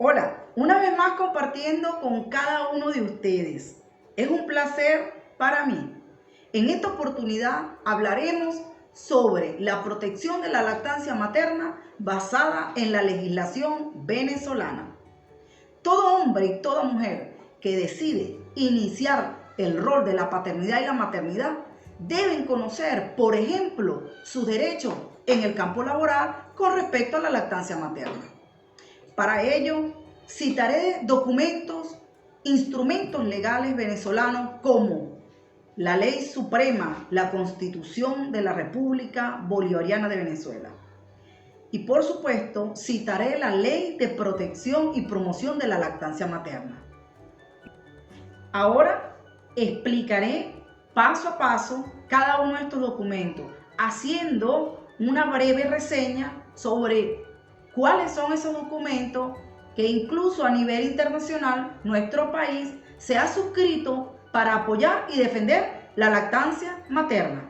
Hola, una vez más compartiendo con cada uno de ustedes. Es un placer para mí. En esta oportunidad hablaremos sobre la protección de la lactancia materna basada en la legislación venezolana. Todo hombre y toda mujer que decide iniciar el rol de la paternidad y la maternidad deben conocer, por ejemplo, sus derechos en el campo laboral con respecto a la lactancia materna. Para ello, citaré documentos, instrumentos legales venezolanos como la Ley Suprema, la Constitución de la República Bolivariana de Venezuela. Y por supuesto, citaré la Ley de Protección y Promoción de la Lactancia Materna. Ahora explicaré paso a paso cada uno de estos documentos, haciendo una breve reseña sobre cuáles son esos documentos que incluso a nivel internacional nuestro país se ha suscrito para apoyar y defender la lactancia materna.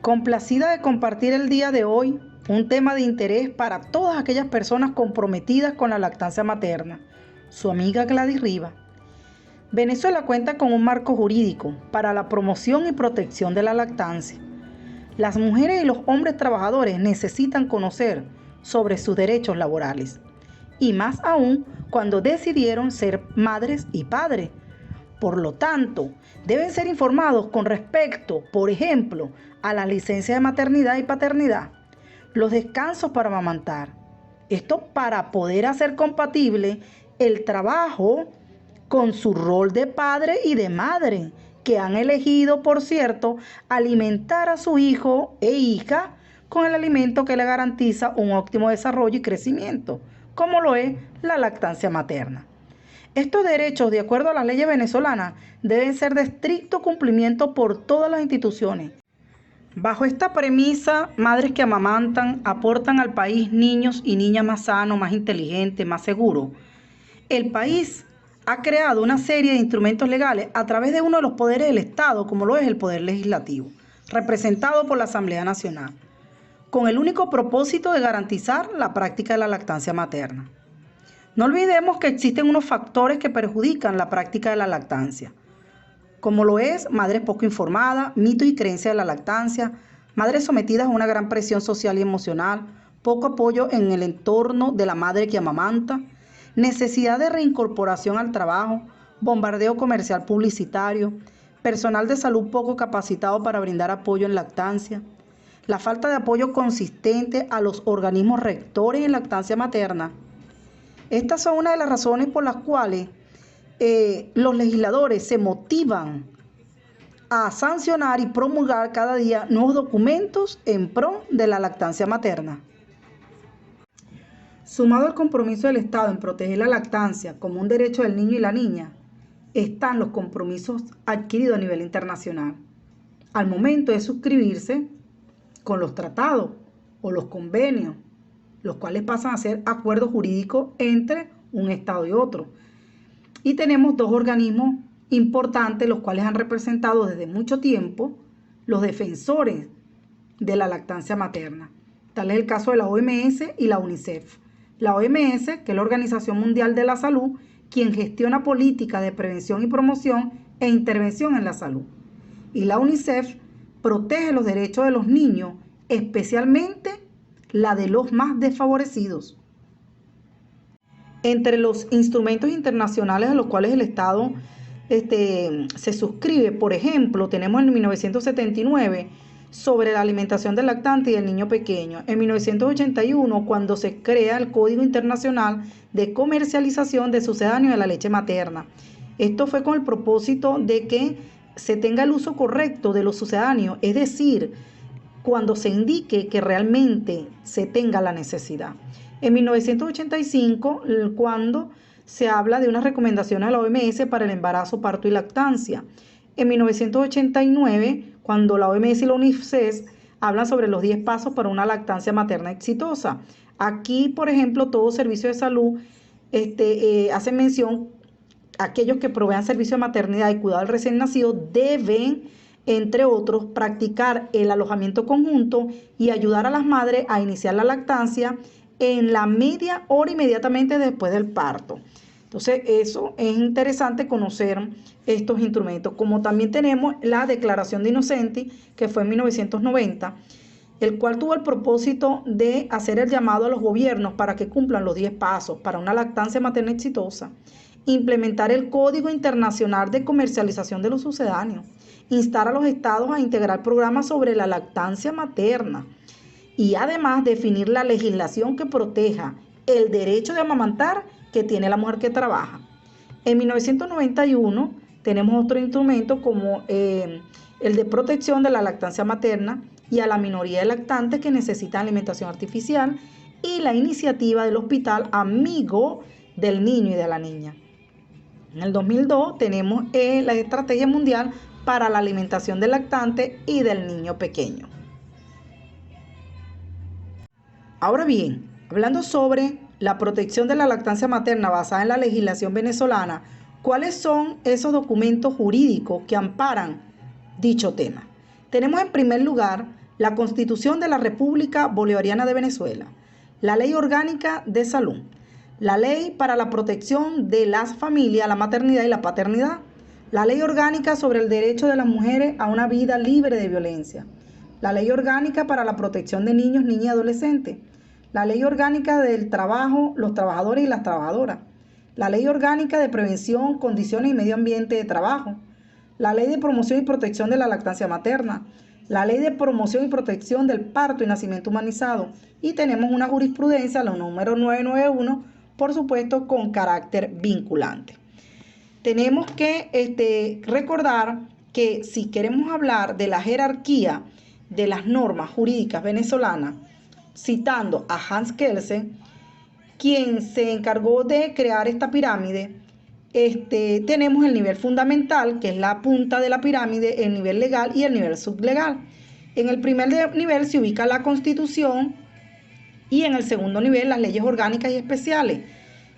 Complacida de compartir el día de hoy un tema de interés para todas aquellas personas comprometidas con la lactancia materna. Su amiga Gladys Rivas. Venezuela cuenta con un marco jurídico para la promoción y protección de la lactancia. Las mujeres y los hombres trabajadores necesitan conocer sobre sus derechos laborales, y más aún cuando decidieron ser madres y padres. Por lo tanto, deben ser informados con respecto, por ejemplo, a la licencia de maternidad y paternidad, los descansos para amamantar. Esto para poder hacer compatible el trabajo con su rol de padre y de madre, que han elegido, por cierto, alimentar a su hijo e hija con el alimento que le garantiza un óptimo desarrollo y crecimiento, como lo es la lactancia materna. Estos derechos, de acuerdo a las leyes venezolanas, deben ser de estricto cumplimiento por todas las instituciones. Bajo esta premisa, madres que amamantan aportan al país niños y niñas más sanos, más inteligentes, más seguros. El país ha creado una serie de instrumentos legales a través de uno de los poderes del Estado, como lo es el Poder Legislativo, representado por la Asamblea Nacional, con el único propósito de garantizar la práctica de la lactancia materna. No olvidemos que existen unos factores que perjudican la práctica de la lactancia, como lo es madres poco informadas, mitos y creencias de la lactancia, madres sometidas a una gran presión social y emocional, poco apoyo en el entorno de la madre que amamanta, necesidad de reincorporación al trabajo, bombardeo comercial publicitario, personal de salud poco capacitado para brindar apoyo en lactancia, la falta de apoyo consistente a los organismos rectores en lactancia materna. Estas son una de las razones por las cuales los legisladores se motivan a sancionar y promulgar cada día nuevos documentos en pro de la lactancia materna. Sumado al compromiso del Estado en proteger la lactancia como un derecho del niño y la niña, están los compromisos adquiridos a nivel internacional. Al momento de suscribirse con los tratados o los convenios, los cuales pasan a ser acuerdos jurídicos entre un Estado y otro. Y tenemos dos organismos importantes, los cuales han representado desde mucho tiempo los defensores de la lactancia materna. Tal es el caso de la OMS y la UNICEF. La OMS, que es la Organización Mundial de la Salud, quien gestiona políticas de prevención y promoción e intervención en la salud. Y la UNICEF protege los derechos de los niños, especialmente la de los más desfavorecidos. Entre los instrumentos internacionales a los cuales el Estado se suscribe, por ejemplo, tenemos en 1979 sobre la alimentación del lactante y del niño pequeño. En 1981, cuando se crea el Código Internacional de Comercialización de Sucedáneos de la Leche Materna. Esto fue con el propósito de que se tenga el uso correcto de los sucedáneos, es decir, cuando se indique que realmente se tenga la necesidad. En 1985, cuando se habla de unas recomendaciones a la OMS para el embarazo, parto y lactancia. En 1989, cuando la OMS y la UNICEF hablan sobre los 10 pasos para una lactancia materna exitosa. Aquí, por ejemplo, todo servicio de salud hace mención a aquellos que provean servicio de maternidad y cuidado del recién nacido deben, entre otros, practicar el alojamiento conjunto y ayudar a las madres a iniciar la lactancia en la media hora inmediatamente después del parto. Entonces, eso es interesante conocer estos instrumentos. Como también tenemos la Declaración de Innocenti, que fue en 1990, el cual tuvo el propósito de hacer el llamado a los gobiernos para que cumplan los 10 pasos para una lactancia materna exitosa, implementar el Código Internacional de Comercialización de los Sucedáneos, instar a los estados a integrar programas sobre la lactancia materna y además definir la legislación que proteja el derecho de amamantar que tiene la mujer que trabaja. En 1991 tenemos otro instrumento como el de protección de la lactancia materna y a la minoría de lactantes que necesitan alimentación artificial y la iniciativa del Hospital Amigo del Niño y de la Niña. En el 2002 tenemos la Estrategia Mundial para la Alimentación del Lactante y del Niño Pequeño. Ahora bien, hablando sobre la protección de la lactancia materna basada en la legislación venezolana, ¿cuáles son esos documentos jurídicos que amparan dicho tema? Tenemos en primer lugar la Constitución de la República Bolivariana de Venezuela, la Ley Orgánica de Salud, la Ley para la Protección de las Familias, la Maternidad y la Paternidad, la Ley Orgánica sobre el Derecho de las Mujeres a una Vida Libre de Violencia, la Ley Orgánica para la Protección de Niños, Niñas y Adolescentes, la Ley Orgánica del Trabajo, los trabajadores y las trabajadoras, la Ley Orgánica de Prevención, Condiciones y Medio Ambiente de Trabajo, la Ley de Promoción y Protección de la Lactancia Materna, la Ley de Promoción y Protección del Parto y Nacimiento Humanizado, y tenemos una jurisprudencia, la número 991, por supuesto, con carácter vinculante. Tenemos que recordar que si queremos hablar de la jerarquía de las normas jurídicas venezolanas, citando a Hans Kelsen, quien se encargó de crear esta pirámide, tenemos el nivel fundamental, que es la punta de la pirámide, el nivel legal y el nivel sublegal. En el primer nivel se ubica la Constitución y en el segundo nivel las leyes orgánicas y especiales.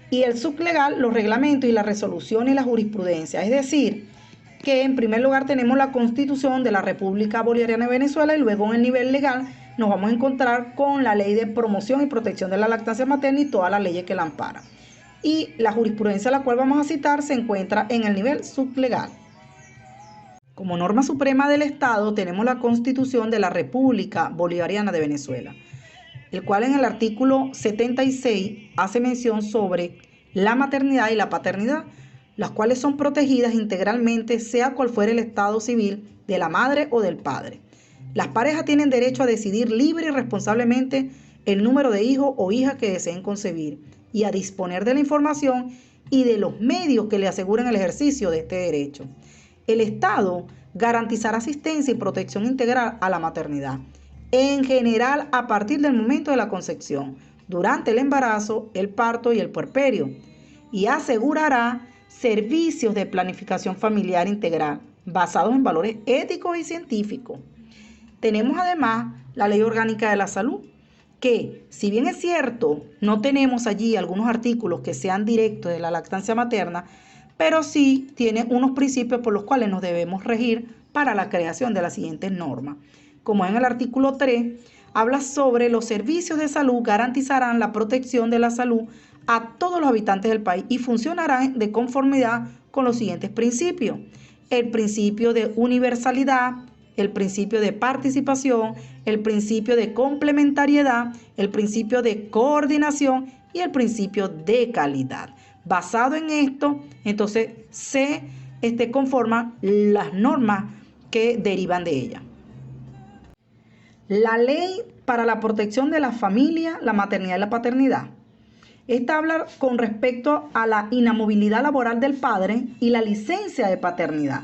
Y el sublegal, los reglamentos y la resolución y la jurisprudencia. Es decir, que en primer lugar tenemos la Constitución de la República Bolivariana de Venezuela y luego en el nivel legal nos vamos a encontrar con la Ley de Promoción y Protección de la Lactancia Materna y todas las leyes que la amparan. Y la jurisprudencia a la cual vamos a citar se encuentra en el nivel sublegal. Como norma suprema del Estado tenemos la Constitución de la República Bolivariana de Venezuela, el cual en el artículo 76 hace mención sobre la maternidad y la paternidad, las cuales son protegidas integralmente sea cual fuera el estado civil de la madre o del padre. Las parejas tienen derecho a decidir libre y responsablemente el número de hijos o hijas que deseen concebir y a disponer de la información y de los medios que le aseguren el ejercicio de este derecho. El Estado garantizará asistencia y protección integral a la maternidad, en general a partir del momento de la concepción, durante el embarazo, el parto y el puerperio, y asegurará servicios de planificación familiar integral basados en valores éticos y científicos. Tenemos además la Ley Orgánica de la Salud, que si bien es cierto, no tenemos allí algunos artículos que sean directos de la lactancia materna, pero sí tiene unos principios por los cuales nos debemos regir para la creación de las siguientes normas. Como en el artículo 3, habla sobre los servicios de salud garantizarán la protección de la salud a todos los habitantes del país y funcionarán de conformidad con los siguientes principios. El principio de universalidad, el principio de participación, el principio de complementariedad, el principio de coordinación y el principio de calidad. Basado en esto, entonces se conforman las normas que derivan de ella. La Ley para la Protección de la Familia, la Maternidad y la Paternidad. Esta habla con respecto a la inamovilidad laboral del padre y la licencia de paternidad.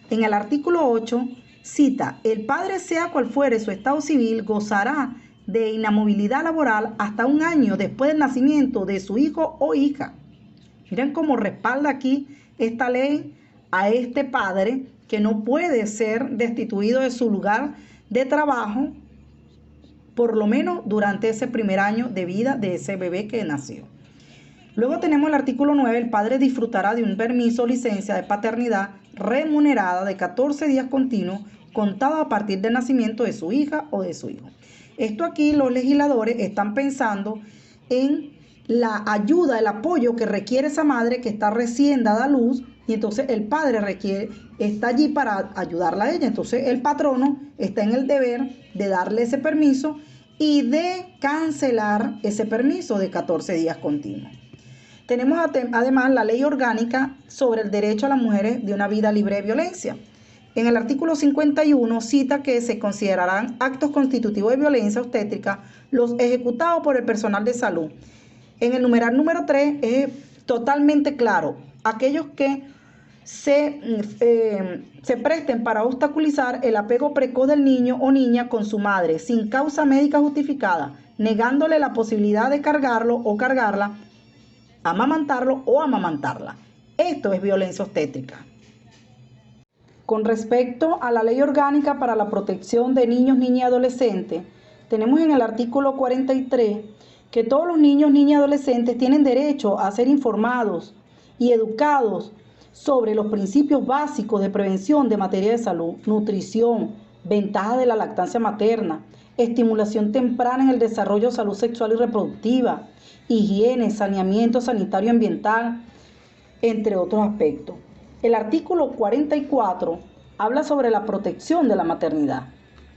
En el artículo 8 cita, el padre sea cual fuere su estado civil gozará de inamovilidad laboral hasta 1 año después del nacimiento de su hijo o hija. Miren cómo respalda aquí esta ley a este padre que no puede ser destituido de su lugar de trabajo por lo menos durante ese primer año de vida de ese bebé que nació. Luego tenemos el artículo 9, el padre disfrutará de un permiso o licencia de paternidad remunerada de 14 días continuos contado a partir del nacimiento de su hija o de su hijo. Esto aquí los legisladores están pensando en la ayuda, el apoyo que requiere esa madre que está recién dada a luz, y entonces el padre está allí para ayudarla a ella. Entonces el patrono está en el deber de darle ese permiso y de cancelar ese permiso de 14 días continuos. Tenemos además la ley orgánica sobre el derecho a las mujeres de una vida libre de violencia. En el artículo 51 cita que se considerarán actos constitutivos de violencia obstétrica los ejecutados por el personal de salud. En el numeral número 3 es totalmente claro: aquellos que se presten para obstaculizar el apego precoz del niño o niña con su madre sin causa médica justificada, negándole la posibilidad de cargarlo o cargarla, amamantarlo o amamantarla. Esto es violencia obstétrica. Con respecto a la Ley Orgánica para la Protección de Niños, Niñas y Adolescentes, tenemos en el artículo 43 que todos los niños, niñas y adolescentes tienen derecho a ser informados y educados sobre los principios básicos de prevención de materia de salud, nutrición, ventajas de la lactancia materna, estimulación temprana en el desarrollo de salud sexual y reproductiva, higiene, saneamiento sanitario y ambiental, entre otros aspectos. El artículo 44 habla sobre la protección de la maternidad.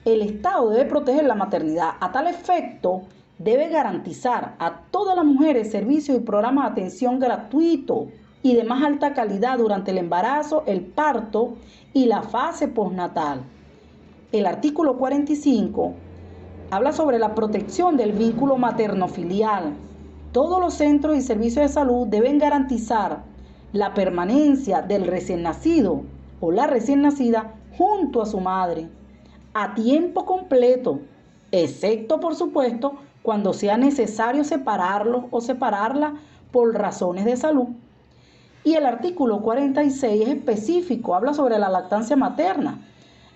El Estado debe proteger la maternidad. A tal efecto, debe garantizar a todas las mujeres servicios y programas de atención gratuitos y de más alta calidad durante el embarazo, el parto y la fase postnatal. El artículo 45 habla sobre la protección del vínculo materno-filial. Todos los centros y servicios de salud deben garantizar la permanencia del recién nacido o la recién nacida junto a su madre a tiempo completo, excepto, por supuesto, cuando sea necesario separarlos o separarla por razones de salud. Y el artículo 46 es específico, habla sobre la lactancia materna.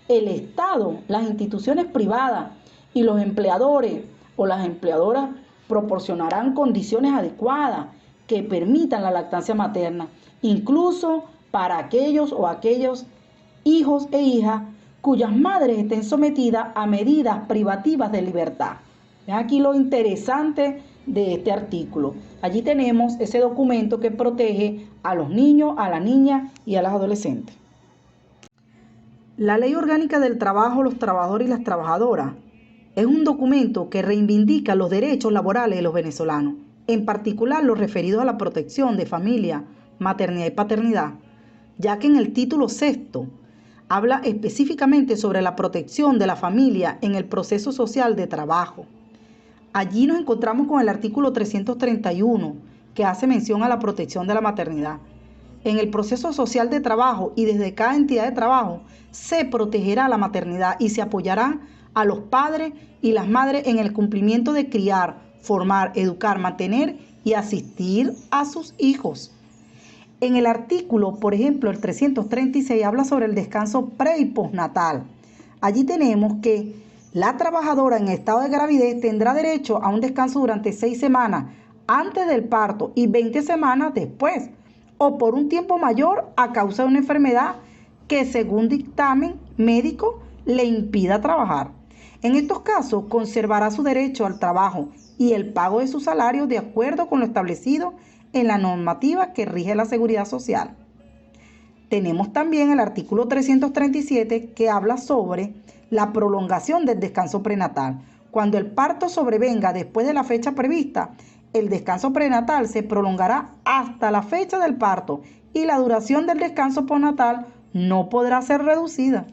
El Estado, las instituciones privadas y los empleadores o las empleadoras proporcionarán condiciones adecuadas que permitan la lactancia materna, incluso para aquellos hijos e hijas cuyas madres estén sometidas a medidas privativas de libertad. Vean aquí lo interesante de este artículo. Allí tenemos ese documento que protege a los niños, a las niñas y a las adolescentes. La Ley Orgánica del Trabajo, los trabajadores y las trabajadoras es un documento que reivindica los derechos laborales de los venezolanos, en particular los referidos a la protección de familia, maternidad y paternidad, ya que en el título 6 habla específicamente sobre la protección de la familia en el proceso social de trabajo. Allí nos encontramos con el artículo 331, que hace mención a la protección de la maternidad. En el proceso social de trabajo y desde cada entidad de trabajo se protegerá la maternidad y se apoyará a los padres y las madres en el cumplimiento de criar, formar, educar, mantener y asistir a sus hijos. En el artículo, por ejemplo, el 336 habla sobre el descanso pre y postnatal. Allí tenemos que la trabajadora en estado de gravidez tendrá derecho a un descanso durante 6 semanas antes del parto y 20 semanas después, o por un tiempo mayor a causa de una enfermedad que, según dictamen médico, le impida trabajar. En estos casos, conservará su derecho al trabajo y el pago de su salario de acuerdo con lo establecido en la normativa que rige la seguridad social. Tenemos también el artículo 337 que habla sobre la prolongación del descanso prenatal. Cuando el parto sobrevenga después de la fecha prevista, el descanso prenatal se prolongará hasta la fecha del parto y la duración del descanso postnatal no podrá ser reducida.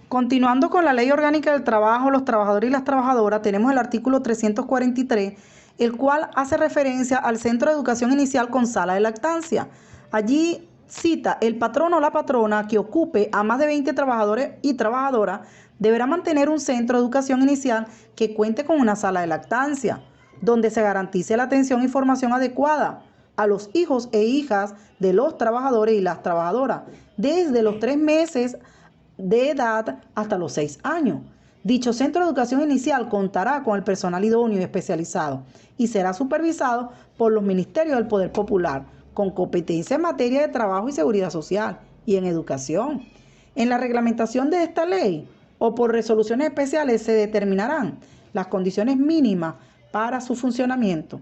Continuando con la Ley Orgánica del Trabajo, los trabajadores y las trabajadoras, tenemos el artículo 343, el cual hace referencia al centro de educación inicial con sala de lactancia. Allí cita: el patrono o la patrona que ocupe a más de 20 trabajadores y trabajadoras deberá mantener un centro de educación inicial que cuente con una sala de lactancia, donde se garantice la atención y formación adecuada a los hijos e hijas de los trabajadores y las trabajadoras, desde los 3 meses de edad hasta los 6 años. Dicho centro de educación inicial contará con el personal idóneo y especializado y será supervisado por los ministerios del Poder Popular, con competencia en materia de trabajo y seguridad social y en educación. En la reglamentación de esta ley o por resoluciones especiales se determinarán las condiciones mínimas para su funcionamiento.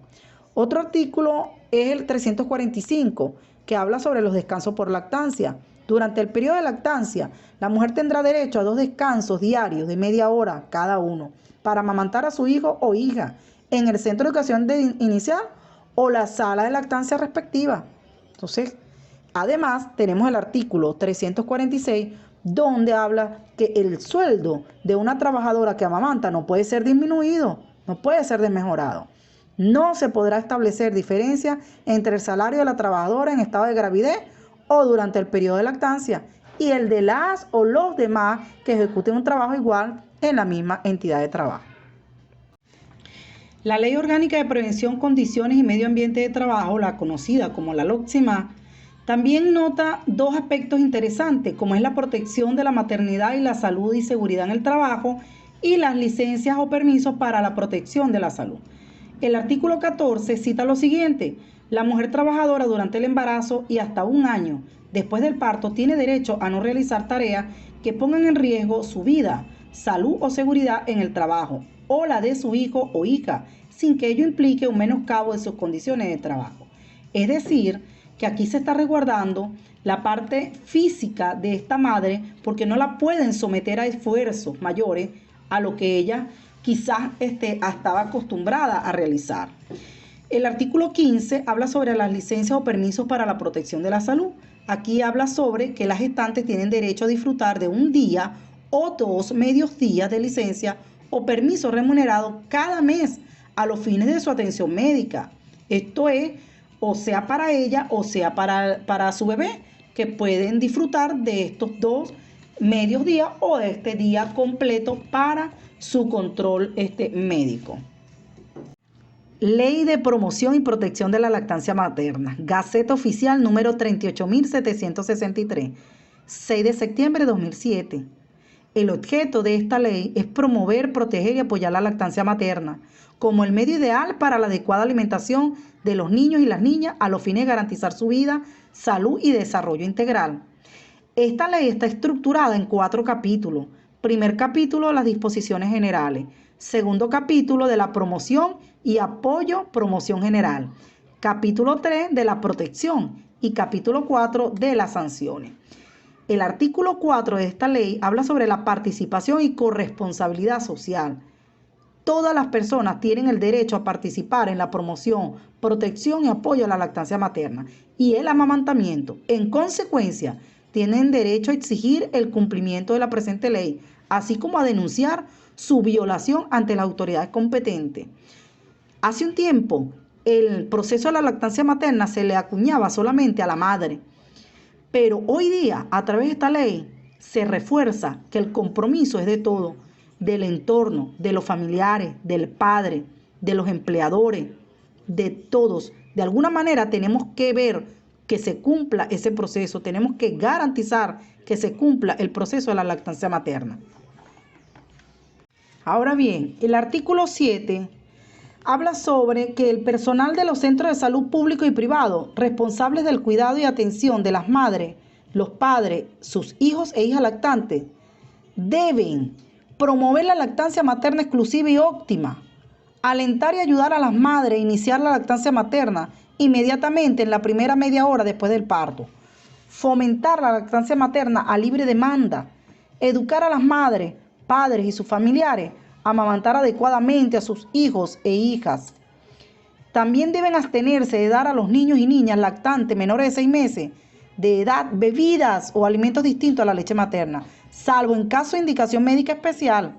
Otro artículo es el 345, que habla sobre los descansos por lactancia. Durante el periodo de lactancia, la mujer tendrá derecho a 2 descansos diarios de media hora cada uno para amamantar a su hijo o hija en el centro de educación inicial o la sala de lactancia respectiva. Entonces, además, tenemos el artículo 346, donde habla que el sueldo de una trabajadora que amamanta no puede ser disminuido, no puede ser desmejorado. No se podrá establecer diferencia entre el salario de la trabajadora en estado de gravidez o durante el periodo de lactancia y el de las o los demás que ejecuten un trabajo igual en la misma entidad de trabajo. La Ley Orgánica de Prevención, Condiciones y Medio Ambiente de Trabajo, la conocida como la LOCSIMA, también nota 2 aspectos interesantes, como es la protección de la maternidad y la salud y seguridad en el trabajo y las licencias o permisos para la protección de la salud. El artículo 14 cita lo siguiente: la mujer trabajadora durante el embarazo y hasta 1 año después del parto tiene derecho a no realizar tareas que pongan en riesgo su vida, salud o seguridad en el trabajo o la de su hijo o hija, sin que ello implique un menoscabo de sus condiciones de trabajo. Es decir, que aquí se está resguardando la parte física de esta madre, porque no la pueden someter a esfuerzos mayores a lo que ella quizás estaba acostumbrada a realizar. El artículo 15 habla sobre las licencias o permisos para la protección de la salud. Aquí habla sobre que las gestantes tienen derecho a disfrutar de 1 día o 2 medios días de licencia o permiso remunerado cada mes a los fines de su atención médica. Esto es, o sea para ella o sea para su bebé, que pueden disfrutar de estos 2 medios días o de este día completo para su control médico. Ley de Promoción y Protección de la Lactancia Materna, Gaceta Oficial número 38.763, 6 de septiembre de 2007. El objeto de esta ley es promover, proteger y apoyar la lactancia materna como el medio ideal para la adecuada alimentación de los niños y las niñas a los fines de garantizar su vida, salud y desarrollo integral. Esta ley está estructurada en 4 capítulos. Primer capítulo, las disposiciones generales. Segundo capítulo, de la promoción y apoyo, promoción general. Capítulo 3, de la protección. Y capítulo 4, de las sanciones. El artículo 4 de esta ley habla sobre la participación y corresponsabilidad social. Todas las personas tienen el derecho a participar en la promoción, protección y apoyo a la lactancia materna y el amamantamiento. En consecuencia, tienen derecho a exigir el cumplimiento de la presente ley, así como a denunciar su violación ante las autoridades competentes. Hace un tiempo, el proceso de la lactancia materna se le acuñaba solamente a la madre, pero hoy día, a través de esta ley, se refuerza que el compromiso es de todo, del entorno, de los familiares, del padre, de los empleadores, de todos. De alguna manera tenemos que ver que se cumpla ese proceso, tenemos que garantizar que se cumpla el proceso de la lactancia materna. Ahora bien, el artículo 7 habla sobre que el personal de los centros de salud público y privado, responsables del cuidado y atención de las madres, los padres, sus hijos e hijas lactantes, deben promover la lactancia materna exclusiva y óptima, alentar y ayudar a las madres a iniciar la lactancia materna inmediatamente en la primera media hora después del parto, fomentar la lactancia materna a libre demanda, educar a las madres, padres y sus familiares a amamantar adecuadamente a sus hijos e hijas. También deben abstenerse de dar a los niños y niñas lactantes menores de 6 meses de edad bebidas o alimentos distintos a la leche materna, salvo en caso de indicación médica especial.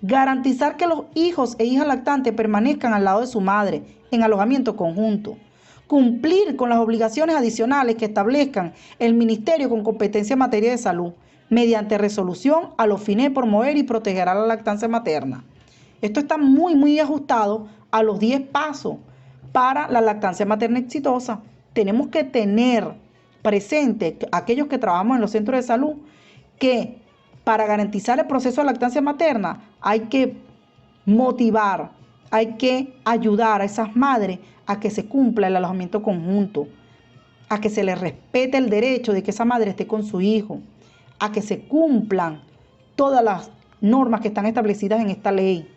Garantizar que los hijos e hijas lactantes permanezcan al lado de su madre en alojamiento conjunto. Cumplir con las obligaciones adicionales que establezcan el Ministerio con competencia en materia de salud, mediante resolución a los fines de promover y proteger a la lactancia materna. Esto está muy ajustado a los 10 pasos para la lactancia materna exitosa. Tenemos que tener presente, aquellos que trabajamos en los centros de salud, que para garantizar el proceso de lactancia materna hay que motivar, hay que ayudar a esas madres a que se cumpla el alojamiento conjunto, a que se les respete el derecho de que esa madre esté con su hijo, a que se cumplan todas las normas que están establecidas en esta ley.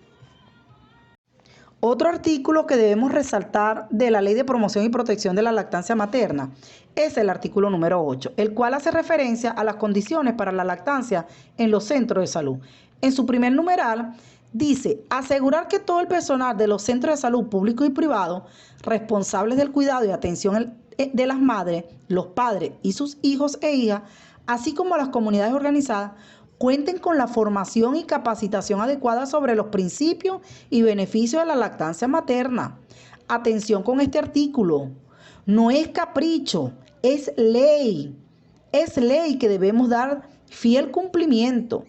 Otro artículo que debemos resaltar de la Ley de Promoción y Protección de la Lactancia Materna es el artículo número 8, el cual hace referencia a las condiciones para la lactancia en los centros de salud. En su primer numeral dice: asegurar que todo el personal de los centros de salud públicos y privados, responsables del cuidado y atención de las madres, los padres y sus hijos e hijas, así como las comunidades organizadas, cuenten con la formación y capacitación adecuada sobre los principios y beneficios de la lactancia materna. Atención con este artículo. No es capricho, es ley. Es ley que debemos dar fiel cumplimiento.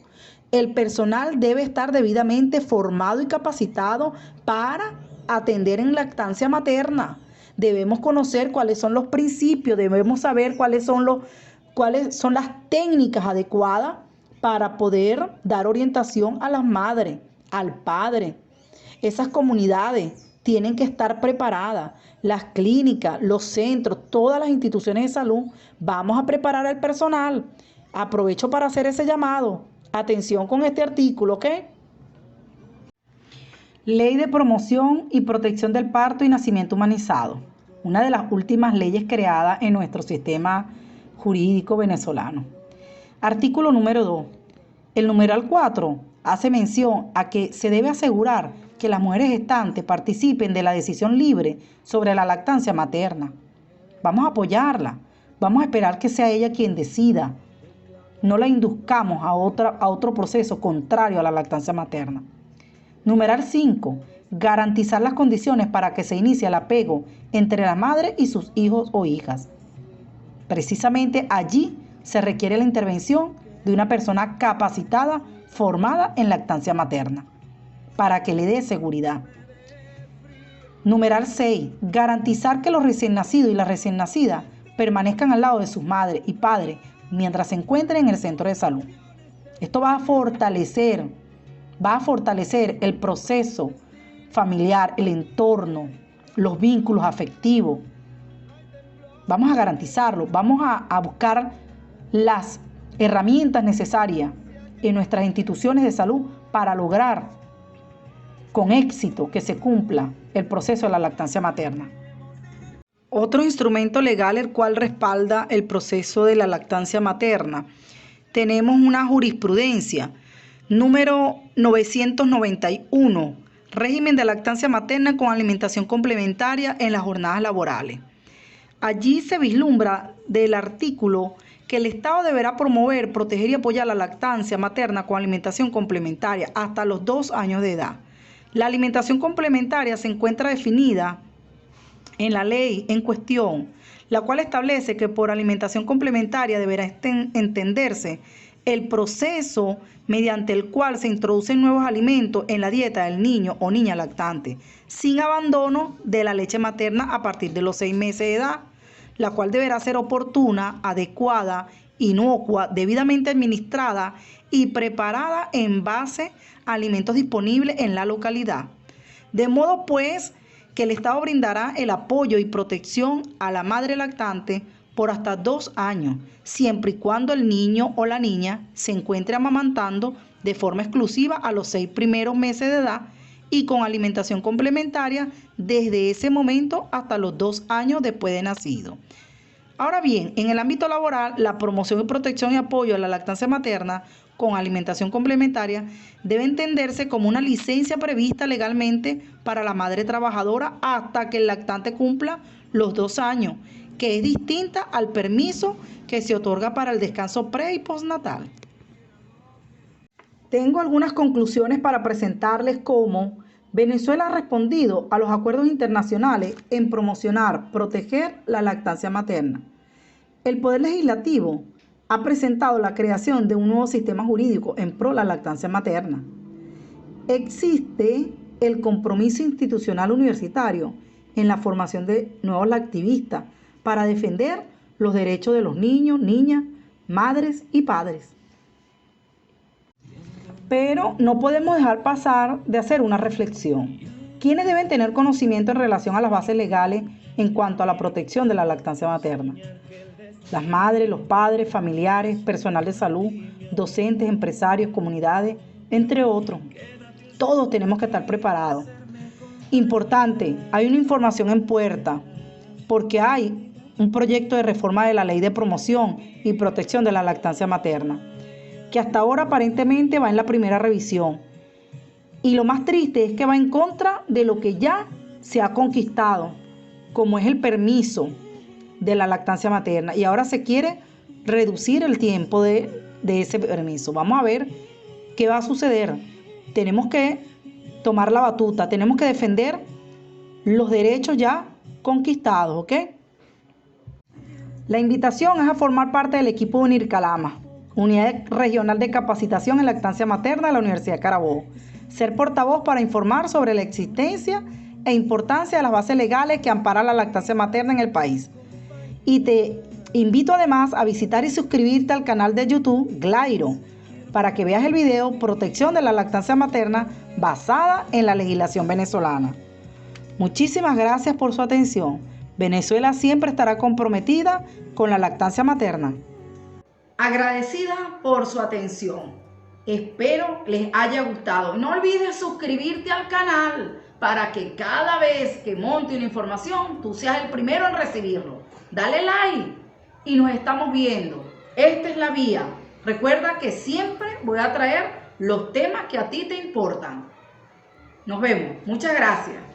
El personal debe estar debidamente formado y capacitado para atender en lactancia materna. Debemos conocer cuáles son los principios, debemos saber cuáles son las técnicas adecuadas para poder dar orientación a las madres, al padre. Esas comunidades tienen que estar preparadas. Las clínicas, los centros, todas las instituciones de salud, vamos a preparar al personal. Aprovecho para hacer ese llamado. Atención con este artículo, ¿ok? Ley de Promoción y Protección del Parto y Nacimiento Humanizado. Una de las últimas leyes creadas en nuestro sistema jurídico venezolano. Artículo número 2. El numeral 4 hace mención a que se debe asegurar que las mujeres gestantes participen de la decisión libre sobre la lactancia materna. Vamos a apoyarla, vamos a esperar que sea ella quien decida. No la induzcamos a otro proceso contrario a la lactancia materna. Numeral 5. Garantizar las condiciones para que se inicie el apego entre la madre y sus hijos o hijas. Precisamente allí se requiere la intervención de una persona capacitada, formada en lactancia materna, para que le dé seguridad. Numeral 6. Garantizar que los recién nacidos y las recién nacidas permanezcan al lado de sus madres y padres mientras se encuentren en el centro de salud. Esto va a fortalecer el proceso familiar, el entorno, los vínculos afectivos. Vamos a garantizarlo, vamos a buscar las herramientas necesarias en nuestras instituciones de salud para lograr con éxito que se cumpla el proceso de la lactancia materna. Otro instrumento legal el cual respalda el proceso de la lactancia materna. Tenemos una jurisprudencia número 991, régimen de lactancia materna con alimentación complementaria en las jornadas laborales. Allí se vislumbra del artículo que el Estado deberá promover, proteger y apoyar la lactancia materna con alimentación complementaria hasta los 2 años de edad. La alimentación complementaria se encuentra definida en la ley en cuestión, la cual establece que por alimentación complementaria deberá entenderse el proceso mediante el cual se introducen nuevos alimentos en la dieta del niño o niña lactante, sin abandono de la leche materna a partir de los 6 meses de edad, la cual deberá ser oportuna, adecuada, inocua, debidamente administrada y preparada en base a alimentos disponibles en la localidad. De modo pues que el Estado brindará el apoyo y protección a la madre lactante por hasta 2 años, siempre y cuando el niño o la niña se encuentre amamantando de forma exclusiva a los 6 primeros meses de edad y con alimentación complementaria desde ese momento hasta los 2 años después de nacido. Ahora bien, en el ámbito laboral, la promoción y protección y apoyo a la lactancia materna con alimentación complementaria debe entenderse como una licencia prevista legalmente para la madre trabajadora hasta que el lactante cumpla los 2 años, que es distinta al permiso que se otorga para el descanso pre- y postnatal. Tengo algunas conclusiones para presentarles cómo Venezuela ha respondido a los acuerdos internacionales en promocionar, proteger la lactancia materna. El Poder Legislativo ha presentado la creación de un nuevo sistema jurídico en pro de la lactancia materna. Existe el compromiso institucional universitario en la formación de nuevos lactivistas para defender los derechos de los niños, niñas, madres y padres. Pero no podemos dejar pasar de hacer una reflexión. ¿Quiénes deben tener conocimiento en relación a las bases legales en cuanto a la protección de la lactancia materna? Las madres, los padres, familiares, personal de salud, docentes, empresarios, comunidades, entre otros. Todos tenemos que estar preparados. Importante, hay una información en puerta, porque hay un proyecto de reforma de la Ley de Promoción y Protección de la Lactancia Materna, que hasta ahora aparentemente va en la primera revisión. Y lo más triste es que va en contra de lo que ya se ha conquistado, como es el permiso de la lactancia materna. Y ahora se quiere reducir el tiempo de ese permiso. Vamos a ver qué va a suceder. Tenemos que tomar la batuta, tenemos que defender los derechos ya conquistados, ¿ok? La invitación es a formar parte del equipo de UNIRCALAMA, Unidad Regional de Capacitación en Lactancia Materna de la Universidad de Carabobo. Ser portavoz para informar sobre la existencia e importancia de las bases legales que amparan la lactancia materna en el país. Y te invito además a visitar y suscribirte al canal de YouTube Glairo para que veas el video Protección de la Lactancia Materna basada en la legislación venezolana. Muchísimas gracias por su atención. Venezuela siempre estará comprometida con la lactancia materna. Agradecida por su atención. Espero les haya gustado. No olvides suscribirte al canal para que cada vez que monte una información, tú seas el primero en recibirlo. Dale like y nos estamos viendo. Esta es la vía. Recuerda que siempre voy a traer los temas que a ti te importan. Nos vemos. Muchas gracias.